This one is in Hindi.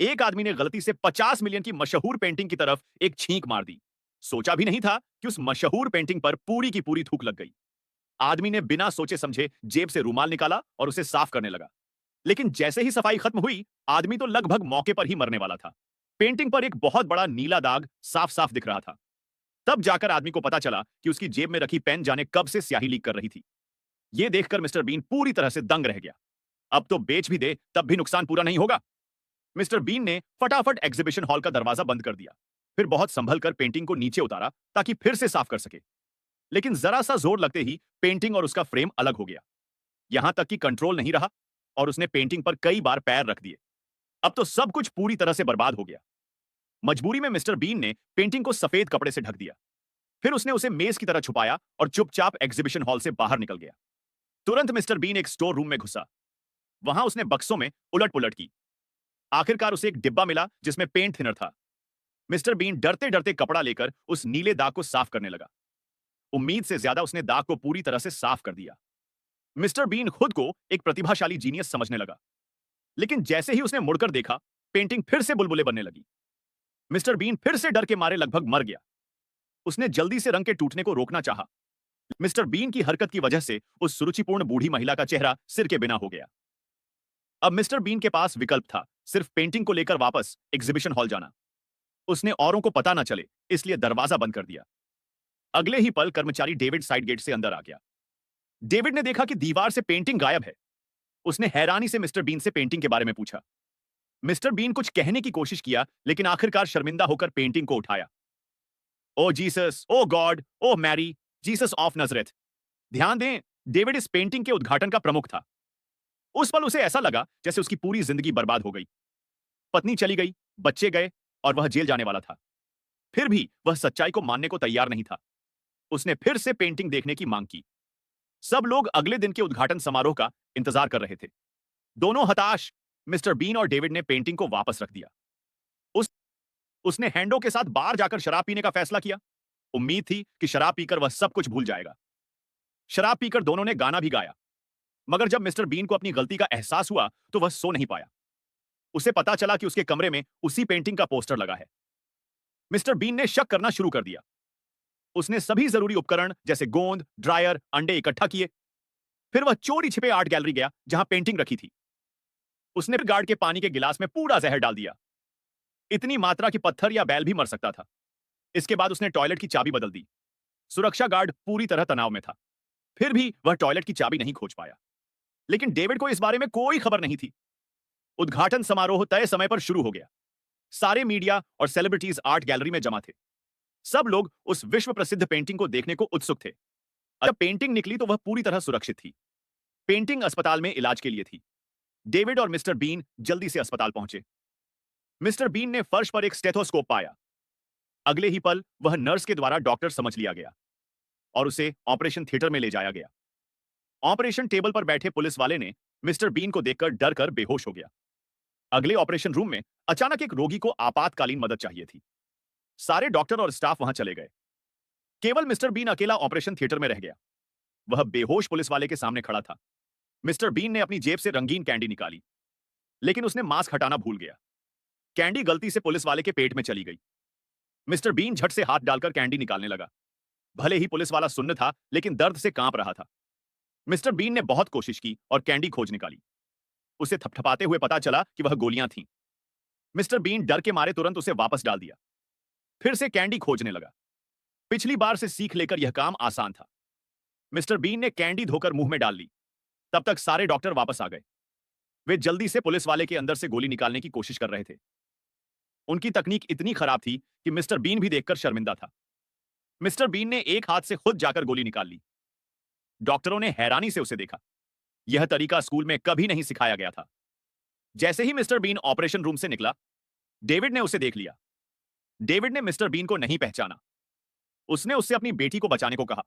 एक आदमी ने गलती से 50 मिलियन की मशहूर पेंटिंग की तरफ एक छींक मार दी। सोचा भी नहीं था कि उस मशहूर पेंटिंग पर पूरी की पूरी थूक लग गई। आदमी ने बिना सोचे समझे जेब से रूमाल निकाला और उसे साफ करने लगा। लेकिन जैसे ही सफाई खत्म हुई, आदमी तो लगभग मौके पर ही मरने वाला था। पेंटिंग पर एक बहुत बड़ा नीला दाग साफ साफ दिख रहा था। तब जाकर आदमी को पता चला कि उसकी जेब में रखी पेन जाने कब से स्याही लीक कर रही थी। यह देखकर मिस्टर बीन पूरी तरह से दंग रह गया। अब तो बेच भी दे तब भी नुकसान पूरा नहीं होगा। मिस्टर बीन ने फटाफट एग्जीबिशन हॉल का दरवाजा बंद कर दिया। फिर बहुत संभल कर पेंटिंग को नीचे उतारा ताकि फिर से साफ कर सके। लेकिन जरा सा जोर लगते ही पेंटिंग और उसका फ्रेम अलग हो गया। यहां तक कि कंट्रोल नहीं रहा और उसने पेंटिंग पर कई बार पैर रख दिए। अब तो सब कुछ पूरी तरह से बर्बाद हो गया। मजबूरी में मिस्टर बीन ने पेंटिंग को सफेद कपड़े से ढक दिया। फिर उसने उसे मेज की तरह छुपाया और चुपचाप एग्जीबिशन हॉल से बाहर निकल गया। तुरंत मिस्टर बीन एक स्टोर रूम में घुसा। वहां उसने बक्सों में उलट पुलट की। आखिरकार उसे एक डिब्बा मिला जिसमें पेंट थिनर था। मिस्टर बीन डरते डरते कपड़ा लेकर उस नीले दाग को साफ करने लगा। उम्मीद से ज्यादा उसने दाग को पूरी तरह से साफ कर दिया। मिस्टर बीन खुद को एक प्रतिभाशाली जीनियस समझने लगा। लेकिन जैसे ही उसने मुड़कर देखा, पेंटिंग फिर से बुलबुले बनने लगी। मिस्टर बीन फिर से डर के मारे लगभग मर गया। उसने जल्दी से रंग के टूटने को रोकना चाहा। मिस्टर बीन की हरकत की वजह से उस सुरुचिपूर्ण बूढ़ी महिला का चेहरा सिर के बिना हो गया। अब मिस्टर बीन के पास विकल्प था, सिर्फ पेंटिंग को लेकर वापस एग्जीबिशन हॉल जाना। उसने औरों को पता न चले, इसलिए दरवाजा बंद कर दिया। अगले ही पल कर्मचारी डेविड साइड गेट से अंदर आ गया। डेविड ने देखा कि दीवार से पेंटिंग गायब है। उसने हैरानी से मिस्टर बीन से पेंटिंग के बारे में पूछा। मिस्टर बीन कुछ कहने की कोशिश किया, लेकिन आखिरकार शर्मिंदा होकर पेंटिंग को उठाया। O Jesus, O God, O Mary, Jesus of Nazareth. ध्यान दें, डेविड इस पेंटिंग के उद्घाटन का प्रमुख था। उस पल उसे ऐसा लगा जैसे उसकी पूरी जिंदगी बर्बाद हो गई। पत्नी चली गई, बच्चे गए और वह जेल जाने वाला था। फिर भी वह सच्चाई को मानने को तैयार नहीं था। उसने फिर से पेंटिंग देखने की मांग की। सब लोग अगले दिन के उद्घाटन समारोह का इंतजार कर रहे थे। दोनों हताश, मिस्टर बीन और डेविड ने पेंटिंग को वापस रख दिया। उस उसने हैंडो के साथ बार जाकर शराब पीने का फैसला किया। उम्मीद थी कि शराब पीकर वह सब कुछ भूल जाएगा। शराब पीकर दोनों ने गाना भी गाया। मगर जब मिस्टर बीन को अपनी गलती का एहसास हुआ तो वह सो नहीं पाया। उसे पता चला कि उसके कमरे में उसी पेंटिंग का पोस्टर लगा है। मिस्टर बीन ने शक करना शुरू कर दिया। उसने सभी जरूरी उपकरण जैसे गोंद, ड्रायर, अंडे इकट्ठा किए। फिर वह चोरी छिपे आर्ट गैलरी गया जहां पेंटिंग रखी थी। उसने गार्ड के पानी के गिलास में पूरा जहर डाल दिया। इतनी मात्रा कि पत्थर या बैल भी मर सकता था। इसके बाद उसने टॉयलेट की चाबी बदल दी। सुरक्षा गार्ड पूरी तरह तनाव में था। फिर भी वह टॉयलेट की चाबी नहीं खोज पाया। लेकिन डेविड को इस बारे में कोई खबर नहीं थी। उद्घाटन समारोह तय समय पर शुरू हो गया। सारे मीडिया और सेलिब्रिटीज आर्ट गैलरी में जमा थे। सब लोग उस विश्व प्रसिद्ध पेंटिंग को देखने को उत्सुक थे। जब पेंटिंग निकली तो वह पूरी तरह सुरक्षित थी। पेंटिंग अस्पताल में इलाज के लिए थी। डेविड और मिस्टर बीन जल्दी से अस्पताल पहुंचे। मिस्टर बीन ने फर्श पर एक स्टेथोस्कोप पाया। अगले ही पल वह नर्स के द्वारा डॉक्टर समझ लिया गया और उसे ऑपरेशन थिएटर में ले जाया गया। ऑपरेशन टेबल पर बैठे पुलिस वाले ने मिस्टर बीन को देखकर डर कर बेहोश हो गया। अगले ऑपरेशन रूम में अचानक एक रोगी को आपातकालीन मदद चाहिए थी। सारे डॉक्टर और स्टाफ वहां चले गए। केवल मिस्टर बीन अकेला ऑपरेशन थिएटर में रह गया। वह बेहोश पुलिस वाले के सामने खड़ा था। मिस्टर बीन ने अपनी जेब से रंगीन कैंडी निकाली, लेकिन उसने मास्क हटाना भूल गया। कैंडी गलती से पुलिस वाले के पेट में चली गई। मिस्टर बीन झट से हाथ डालकर कैंडी निकालने लगा। भले ही पुलिस वाला सुन्न था, लेकिन दर्द से कांप रहा था। मिस्टर बीन ने बहुत कोशिश की और कैंडी खोज निकाली। उसे थपथपाते हुए पता चला कि वह गोलियां थीं। मिस्टर बीन डर के मारे तुरंत उसे वापस डाल दिया। फिर से कैंडी खोजने लगा। पिछली बार से सीख लेकर यह काम आसान था। मिस्टर बीन ने कैंडी धोकर मुंह में डाल ली। तब तक सारे डॉक्टर वापस आ गए। वे जल्दी से पुलिस वाले के अंदर से गोली निकालने की कोशिश कर रहे थे। उनकी तकनीक इतनी खराब थी कि मिस्टर बीन भी देखकर शर्मिंदा था। मिस्टर बीन ने एक हाथ से खुद जाकर गोली निकाल ली। डॉक्टरों ने हैरानी से उसे देखा। यह तरीका स्कूल में कभी नहीं सिखाया गया था। जैसे ही मिस्टर बीन ऑपरेशन रूम से निकला, डेविड ने उसे देख लिया। डेविड ने मिस्टर बीन को नहीं पहचाना। उसने उससे अपनी बेटी को बचाने को कहा।